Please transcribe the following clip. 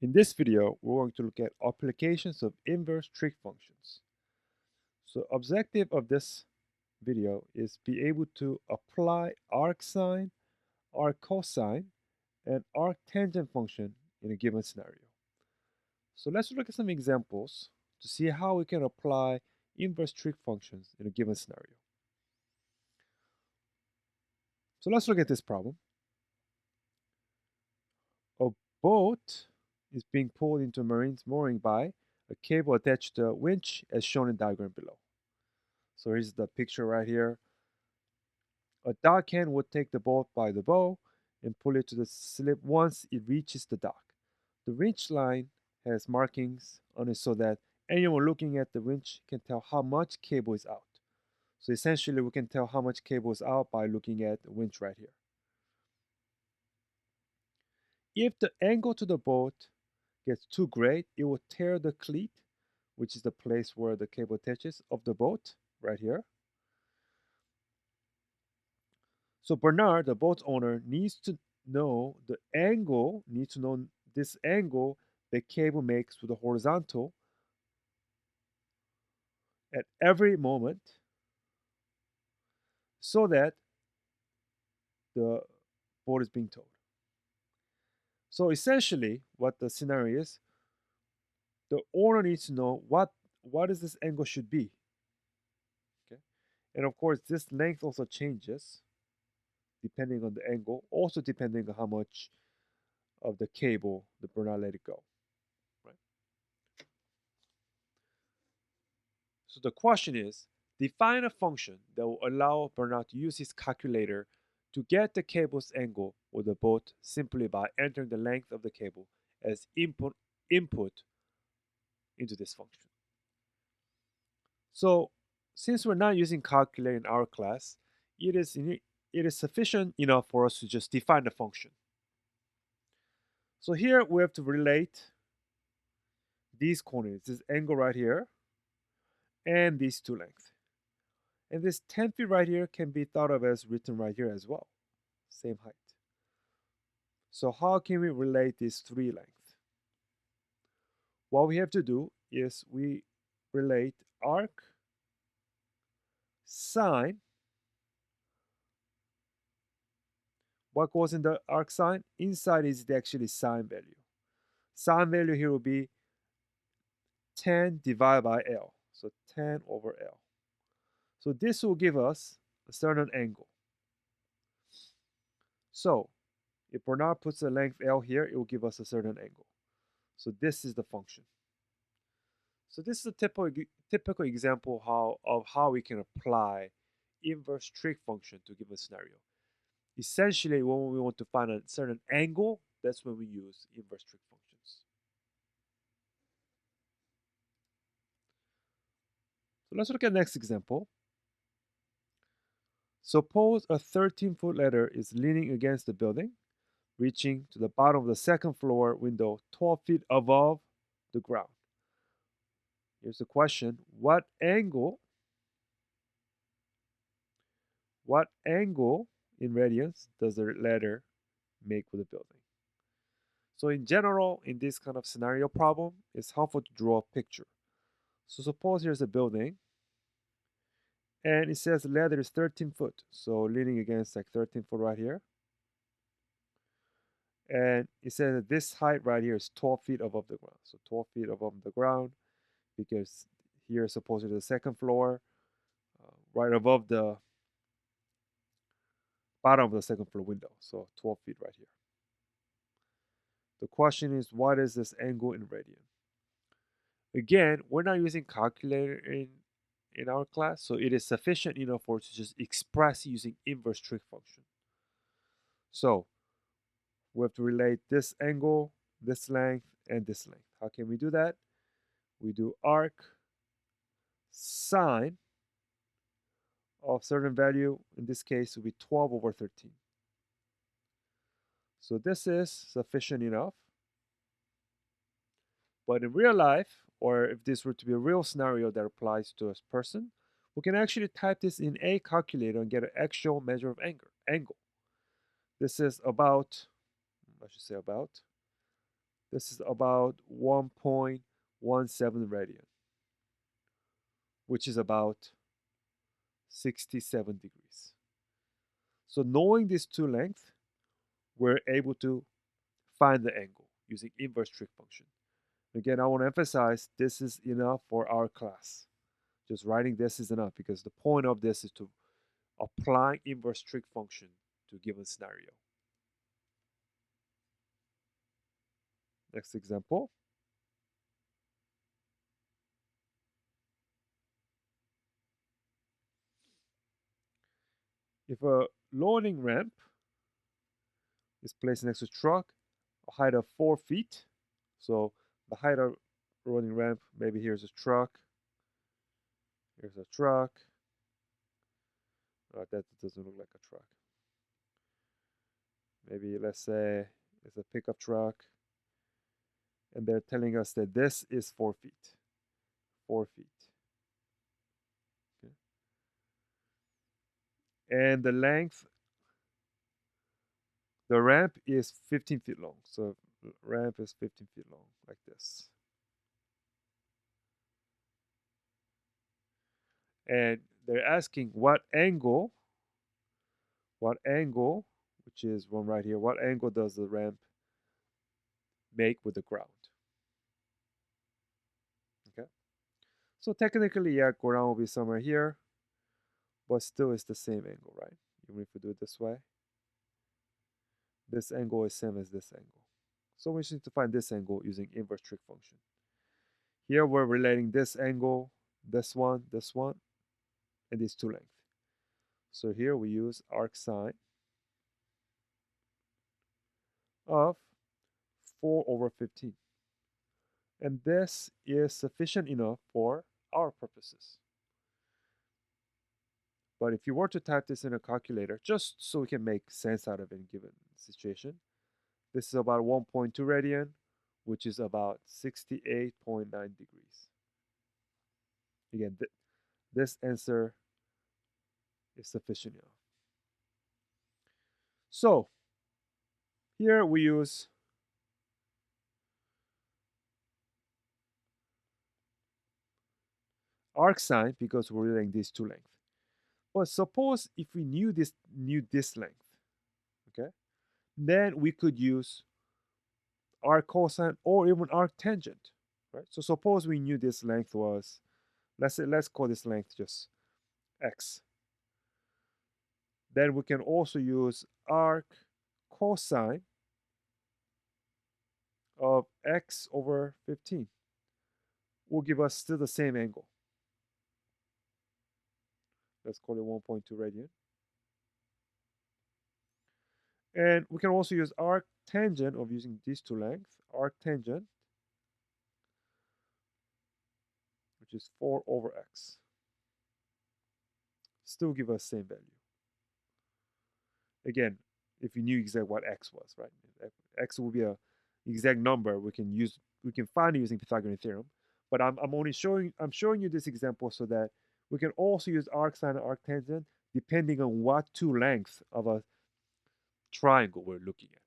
In this video, we're going to look at applications of inverse trig functions. So objective of this video is be able to apply arcsine, arccosine, and arctangent function in a given scenario. So let's look at some examples to see how we can apply inverse trig functions in a given scenario. So let's look at this problem. A boat is being pulled into a marine's mooring by a cable attached to a winch as shown in diagram below. So here's the picture right here. A dockhand would take the boat by the bow and pull it to the slip once it reaches the dock. The winch line has markings on it so that anyone looking at the winch can tell how much cable is out. So essentially we can tell how much cable is out by looking at the winch right here. If the angle to the boat gets too great, it will tear the cleat, which is the place where the cable attaches, of the boat right here. So Bernard, the boat owner, needs to know this angle the cable makes with the horizontal at every moment so that the boat is being towed. So essentially what the scenario is, the owner needs to know what is this angle should be. Okay. And of course this length also changes depending on the angle, also depending on how much of the cable the Bernard let it go. Right? So the question is, define a function that will allow Bernard to use his calculator to get the cable's angle with the boat simply by entering the length of the cable as input into this function. So since we're not using calculator in our class, it is sufficient enough for us to just define the function. So here we have to relate these coordinates, this angle right here, and these two lengths. And this 10 feet right here can be thought of as written right here as well, same height. So how can we relate these three lengths? What we have to do is we relate arc, sine. What goes in the arc sine? Inside is the actually sine value. Sine value here will be 10 divided by L. So 10 over L. So this will give us a certain angle. So if Bernard puts the length L here, it will give us a certain angle. So this is the function. So this is a typical example of how we can apply inverse trig function to give a scenario. Essentially, when we want to find a certain angle, that's when we use inverse trig functions. So let's look at the next example. Suppose a 13-foot ladder is leaning against the building, reaching to the bottom of the second floor window 12 feet above the ground. Here's the question. What angle in radians does the ladder make with the building? So in general, in this kind of scenario problem, it's helpful to draw a picture. So suppose here's a building, and it says the ladder is 13 foot. So leaning against like 13 foot right here. And it says that this height right here is 12 feet above the ground. So 12 feet above the ground, because here supposedly the second floor, right above the bottom of the second floor window. So 12 feet right here. The question is, what is this angle in radian? Again, we're not using calculator in our class, so it is sufficient enough for us to just express using inverse trig function. So we have to relate this angle, this length, and this length. How can we do that? We do arc sine of certain value, in this case will be 12 over 13. So this is sufficient enough. But in real life, or if this were to be a real scenario that applies to a person, we can actually type this in a calculator and get an actual measure of angle. This is about, I should say about This is about 1.17 radian, which is about 67 degrees. So knowing these two lengths, we're able to find the angle using inverse trig function. Again, I want to emphasize this is enough for our class. Just writing this is enough because the point of this is to apply inverse trig function to a given scenario. Next example. If a loading ramp is placed next to a truck, a height of 4 feet, so the height of loading ramp, maybe here's a truck, here's a truck. That doesn't look like a truck. Maybe let's say it's a pickup truck, and they're telling us that this is 4 feet. 4 feet. Okay. And the length, the ramp is 15 feet long. So the ramp is 15 feet long, like this. And they're asking what angle, which is one right here, what angle does the ramp make with the ground? Okay. So technically, yeah, ground will be somewhere here, but still it's the same angle, right? Even if we do it this way, this angle is same as this angle. So we just need to find this angle using inverse trig function. Here we're relating this angle, this one, and these two lengths. So here we use arc sine of 4 over 15. And this is sufficient enough for our purposes. But if you were to type this in a calculator, just so we can make sense out of any given situation, this is about 1.2 radian, which is about 68.9 degrees. Again, this answer is sufficient enough. So here we use arc sine because we're relating these two lengths. But suppose if we knew this length, okay, then we could use arc cosine or even arc tangent, right? So suppose we knew this length was, let's call this length just x. Then we can also use arc cosine of x over 15. Will give us still the same angle. Let's call it 1.2 radian. And we can also use arc tangent of using these two lengths, arc tangent, which is 4 over x. Still give us same value. Again, if you knew exactly what x was, right? X will be a exact number we can find using Pythagorean theorem. But I'm showing you this example so that we can also use arc sine and arc tangent depending on what two lengths of a triangle we're looking at.